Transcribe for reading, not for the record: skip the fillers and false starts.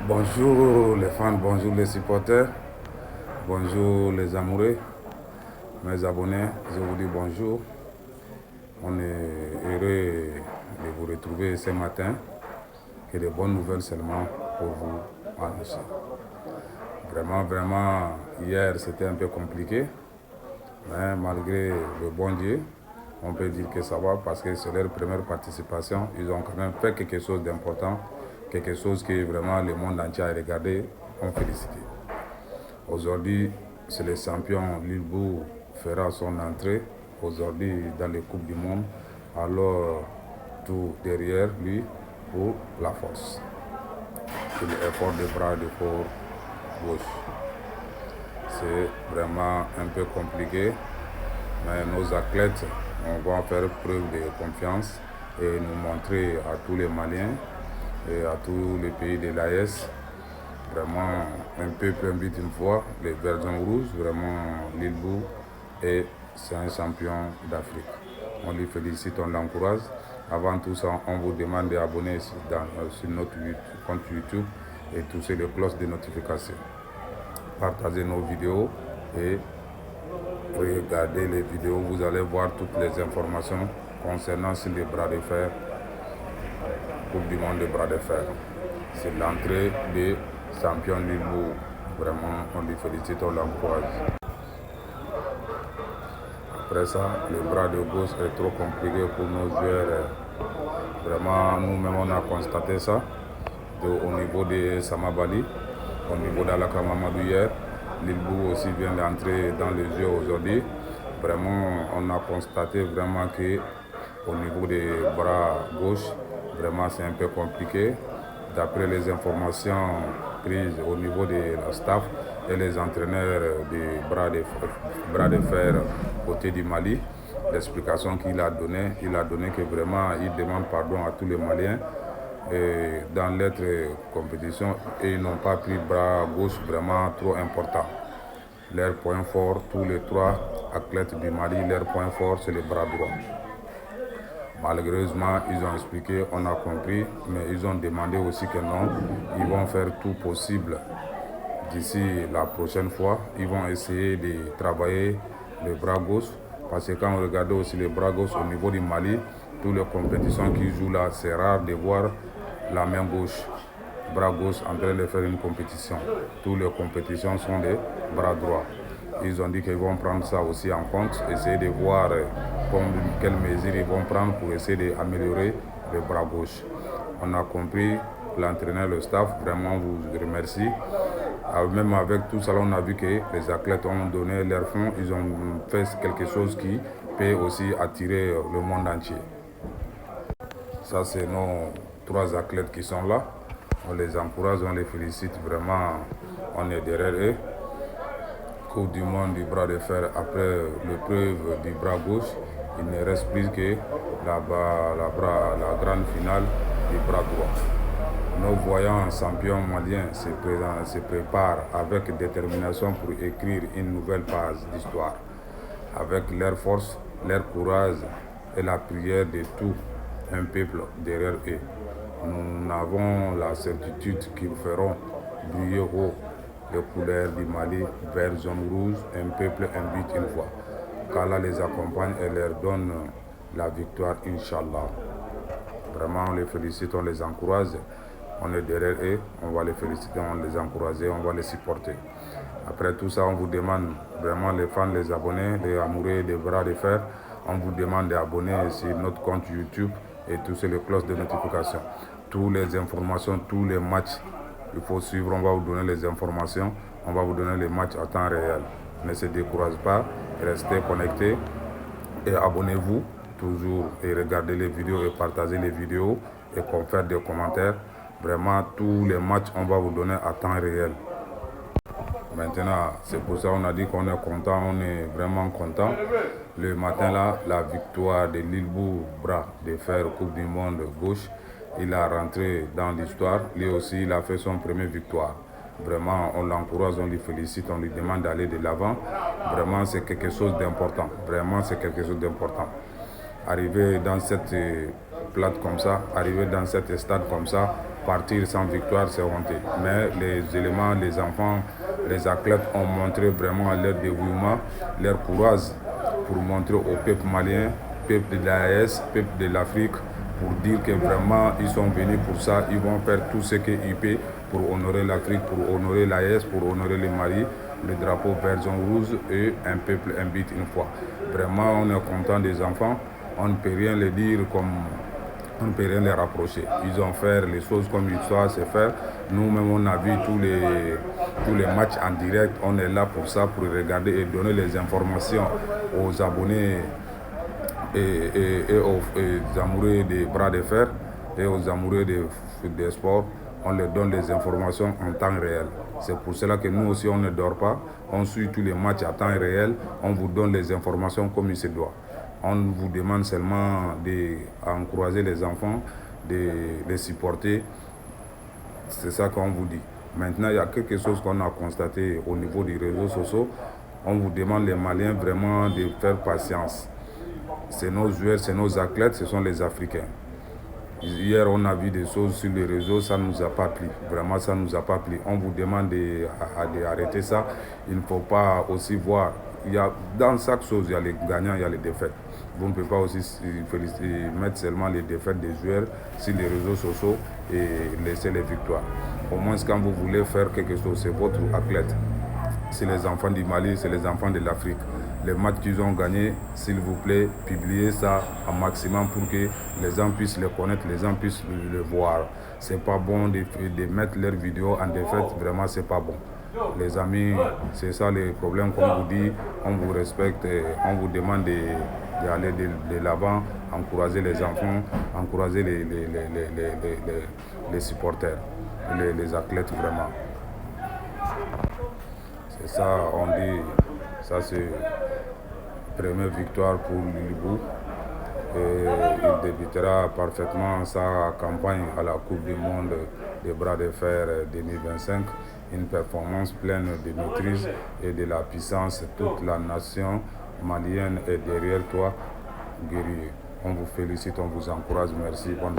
Bonjour les fans, bonjour les supporters, bonjour les amoureux, mes abonnés, je vous dis bonjour. On est heureux de vous retrouver ce matin et de bonnes nouvelles seulement pour vous annoncer. Vraiment, hier c'était un peu compliqué, mais malgré le bon Dieu, on peut dire que ça va parce que c'est leur première participation. Ils ont quand même fait quelque chose d'important, quelque chose que vraiment le monde entier a regardé, on félicite. Aujourd'hui, c'est le champion Lilbou fera son entrée aujourd'hui dans les Coupes du Monde. Alors, tout derrière lui pour la force. C'est l'effort de bras de corps gauche. C'est vraiment un peu compliqué, mais nos athlètes vont faire preuve de confiance et nous montrer à tous les Maliens et à tous les pays de l'AES vraiment un peuple invite une fois, les Verts rouges, vraiment Lilbou, et c'est un champion d'Afrique. On les félicite, on l'encourage. Avant tout ça, on vous demande d'abonner sur notre compte YouTube et toucher les cloches de notification. Partagez nos vidéos et regardez les vidéos. Vous allez voir toutes les informations concernant les bras de fer, Coupe du Monde des bras de fer. C'est l'entrée de champion Lilbou. Vraiment, on les félicite, on l'encourage. Après ça, le bras de gauche est trop compliqué pour nos joueurs. Vraiment, nous-mêmes, on a constaté ça au niveau de Samabali, au niveau d'Alaka Mamadou hier. Lilbou aussi vient d'entrer dans les jeux aujourd'hui. Vraiment, on a constaté vraiment que au niveau des bras gauche, vraiment c'est un peu compliqué. D'après les informations prises au niveau de la staff et les entraîneurs des bras de fer côté du Mali, l'explication qu'il a donné, que vraiment il demande pardon à tous les Maliens et dans l'autre compétition et ils n'ont pas pris bras gauche vraiment trop important. Leur point fort, tous les trois athlètes du Mali, leur point fort c'est le bras droit. Malheureusement, ils ont expliqué, on a compris, mais ils ont demandé aussi que non, ils vont faire tout possible d'ici la prochaine fois. Ils vont essayer de travailler le bras gauche, parce que quand on regarde aussi le bras gauche au niveau du Mali, toutes les compétitions qui jouent là, c'est rare de voir la main gauche, bras gauche en train de faire une compétition. Toutes les compétitions sont des bras droits. Ils ont dit qu'ils vont prendre ça aussi en compte, essayer de voir quelles mesures ils vont prendre pour essayer d'améliorer le bras gauche. On a compris, l'entraîneur, le staff, vraiment vous remercie. Même avec tout ça, on a vu que les athlètes ont donné leur fond, ils ont fait quelque chose qui peut aussi attirer le monde entier. Ça, c'est nos trois athlètes qui sont là. On les encourage, on les félicite vraiment, on est derrière eux. Coupe du monde du bras de fer après l'épreuve du bras gauche, il ne reste plus que la grande finale du bras droit. Nos voyants champions maliens se préparent avec détermination pour écrire une nouvelle page d'histoire. Avec leur force, leur courage et la prière de tout un peuple derrière eux. Nous avons la certitude qu'ils feront briller haut les couleurs du Mali, vert, jaune, rouge, un peuple invite une voix. qu'Allah les accompagne et leur donne la victoire, Inch'Allah. Vraiment, on les félicite, on les encourage. On est derrière eux, on va les féliciter, on les encourager, on va les supporter. Après tout ça, on vous demande, vraiment les fans, les abonnés, les amoureux des bras de fer, on vous demande d'abonner sur notre compte YouTube et toucher les cloches de notification. Toutes les informations, tous les matchs, il faut suivre, on va vous donner les informations, on va vous donner les matchs à temps réel. Ne se découragez pas, restez connectés et abonnez-vous toujours et regardez les vidéos et partagez les vidéos et faites des commentaires. Vraiment, tous les matchs, on va vous donner à temps réel. Maintenant, c'est pour ça qu'on a dit qu'on est content, on est vraiment content. Le matin là, la victoire de Lilbou bras de fer Coupe du Monde gauche, il a rentré dans l'histoire. Lui aussi, il a fait son première victoire. Vraiment, on l'encourage, on lui félicite, on lui demande d'aller de l'avant. Vraiment, c'est quelque chose d'important. Vraiment, c'est quelque chose d'important. Arriver dans cette plate comme ça, arriver dans cet stade comme ça, partir sans victoire, c'est honteux. Mais les éléments, les enfants, les athlètes ont montré vraiment leur dévouement, leur courage pour montrer au peuple malien, peuple de l'AES, peuple de l'Afrique, pour dire que vraiment ils sont venus pour ça, ils vont faire tout ce qu'ils peuvent pour honorer l'Afrique, pour honorer l'AES, pour honorer le Mali, le drapeau vert, jaune, rouge et un peuple, un but une fois. Vraiment, on est content des enfants, on ne peut rien les dire comme... On ne peut rien les rapprocher. Ils ont fait les choses comme il doit se faire. Nous-mêmes, on a vu tous les matchs en direct. On est là pour ça, pour regarder et donner les informations aux abonnés et aux amoureux des bras de fer et aux amoureux des sports. On leur donne les informations en temps réel. C'est pour cela que nous aussi, on ne dort pas. On suit tous les matchs à temps réel. On vous donne les informations comme il se doit. On vous demande seulement d'encourager les enfants, de les supporter. C'est ça qu'on vous dit. Maintenant, il y a quelque chose qu'on a constaté au niveau des réseaux sociaux. On vous demande, les Maliens, vraiment de faire patience. C'est nos joueurs, c'est nos athlètes, ce sont les Africains. Hier, on a vu des choses sur les réseaux, ça ne nous a pas plu. Vraiment, ça ne nous a pas plu. On vous demande d'arrêter ça. Il ne faut pas aussi voir. Dans chaque chose, il y a les gagnants, il y a les défaites. Vous ne pouvez pas aussi mettre seulement les défaites des joueurs sur les réseaux sociaux et laisser les victoires. Au moins, quand vous voulez faire quelque chose, c'est votre athlète. C'est les enfants du Mali, c'est les enfants de l'Afrique. Les matchs qu'ils ont gagnés, s'il vous plaît, publiez ça un maximum pour que les gens puissent les connaître, les gens puissent le voir. C'est pas bon de mettre leurs vidéos en défaite, vraiment c'est pas bon. Les amis, c'est ça les problèmes qu'on vous dit, on vous respecte, on vous demande d'aller de l'avant, encourager les enfants, encourager les supporters, les athlètes vraiment. C'est ça, on dit, ça c'est première victoire pour Lulibou. Il débutera parfaitement sa campagne à la Coupe du Monde des bras de fer 2025. Une performance pleine de maîtrise et de la puissance. Toute la nation malienne est derrière toi, guerrier. On vous félicite, on vous encourage. Merci. Bonne